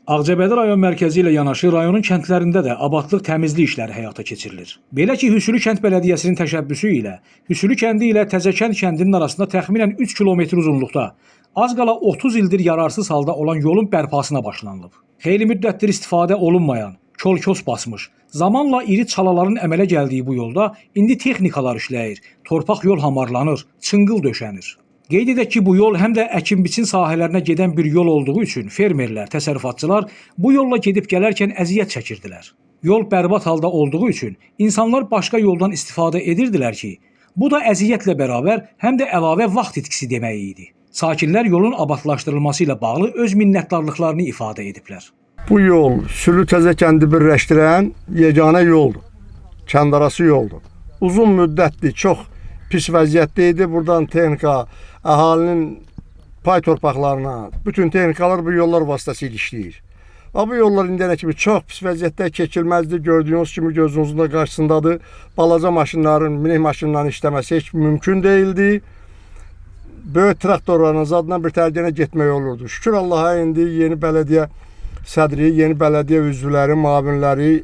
Ağcabədi rayon mərkəzi ilə yanaşı rayonun kəndlərində də abadlıq təmizlik işləri həyata keçirilir. Belə ki, Hüsülü kənd bələdiyyəsinin təşəbbüsü ilə Hüsülü kəndi ilə Təzəkənd kəndinin arasında təxminən 3 kilometr uzunluqda az qala 30 ildir yararsız halda olan yolun bərpasına başlanılıb. Xeyli müddətdir istifadə olunmayan, kol-kos basmış, zamanla iri çalaların əmələ gəldiyi bu yolda indi texnikalar işləyir, torpaq yol hamarlanır, çınqıl döşənir. Qeyd edək ki, bu yol həm də əkin-biçin sahələrinə gedən bir yol olduğu üçün fermerlər, təsərrüfatçılar bu yolla gedib gələrkən əziyyət çəkirdilər. Yol bərbad halda olduğu üçün insanlar başqa yoldan istifadə edirdilər ki, bu da əziyyətlə bərabər həm də əlavə vaxt itkisi demək idi. Sakinlər yolun abadlaşdırılması ilə bağlı öz minnətdarlıqlarını ifadə ediblər. Bu yol Sülü Təzəkəndi birləşdirən yeganə yoldur. Kəndarası yoldur. Uzun müddətli, çox pis vəziyyətdə idi. Buradan texnika, əhalinin pay torpaqlarına, bütün texnikalar bu yollar vasitəsilə işləyir. Bu yollar indiyənə kimi çox pis vəziyyətdə keçilməzdir. Gördüyünüz kimi gözünüzün də qarşısındadır. Balaca maşınların, minik maşınların işləməsi heç mümkün deyildi. Böyük traktorların zadla bir tərgənə getmək olurdu. Şükür Allaha indi yeni bələdiyyə sədri, yeni bələdiyyə üzvləri, müavinləri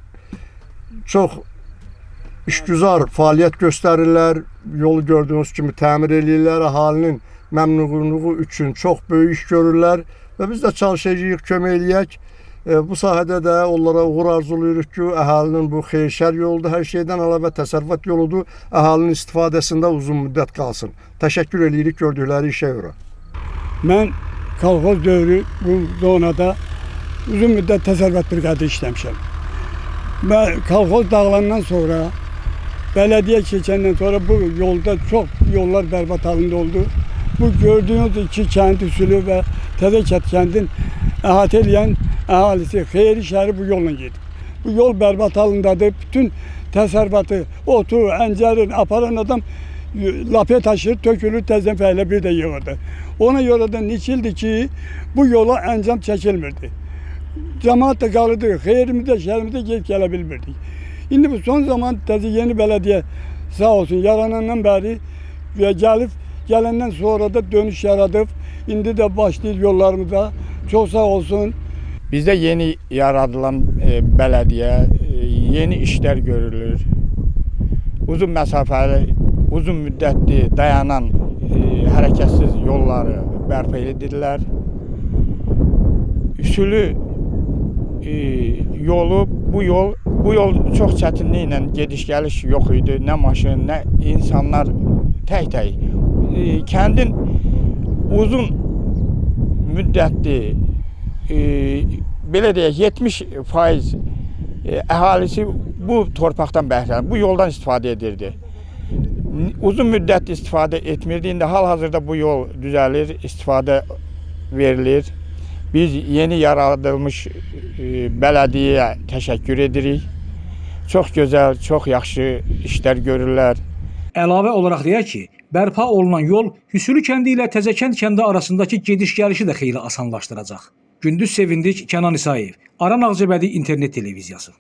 çox işgüzar fəaliyyət göstərirlər. Yolu gördüyünüz kimi təmir edirlər. Əhalinin məmnunluğu üçün çox böyük iş görürlər və biz də çalışacağıq, kömək eləyək. Bu sahədə də onlara uğur arzulayırıq ki, əhalinin bu xeyirşər yoludur, hər şeydən əlavə təsərrüfat yoludur, əhalinin istifadəsində uzun müddət qalsın. Təşəkkür edirik gördükləri işə görə. Mən kolxoz dövrü bu zonada uzun müddət təsərrüfat briqadı işləmişəm. Mən kolxoz dağılandan sonra, bələdiyyə keçəndən sonra bu yolda çox yollar bərbad halında oldu. Bu gördüyünüz iki kənd Hüsülü və Təzəkənd kəndin əhatə edən əhalisi xeyri şəhəri bu yolla gedir. Bu yol bərbad halındadır. Bütün təsərrüfatı, otu, əncərin aparan adam lapya taşır, tökülür, təzdən fəhlə bir də yığırdı. Ona görə də neçə ildir ki, bu yola əncam çəkilmirdi. Cəmaat da qalırdı, xeyrimizdə, şəhərimizdə gedib gələ bilmirdik. İndi bu son zaman yeni bələdiyyə sağ olsun yaranandan bəri gəlib, gələndən sonra da dönüş yaradıb. İndi də başlayır yollarımıza. Çox sağ olsun. Bizdə yeni yaradılan bələdiyyə, yeni işlər görülür. Uzun məsafəli, uzun müddətli dayanan hərəkətsiz yolları bərpa edirlər. Üsülü yolu, bu yol çox çətinliklə gediş-gəliş yox idi. Nə maşın, nə insanlar tək-tək. Kəndin uzun müddətli, belə deyək, 70% əhalisi bu torpaqdan bəhrələnir, bu yoldan istifadə edirdi. Uzun müddətli istifadə etmirdi. İndi hal-hazırda bu yol düzəlir, istifadə verilir. Biz yeni yaradılmış bələdiyyəyə təşəkkür edirik. Çox gözəl, çox yaxşı işlər görürlər. Əlavə olaraq deyək ki, bərpa olunan yol Hüsülü kəndi ilə Təzəkənd kəndi arasındakı gediş-gəlişi də xeyli asanlaşdıracaq. Gündüz Sevindik, Kənan İsayev, Aran Ağcabədi İnternet Televiziyası.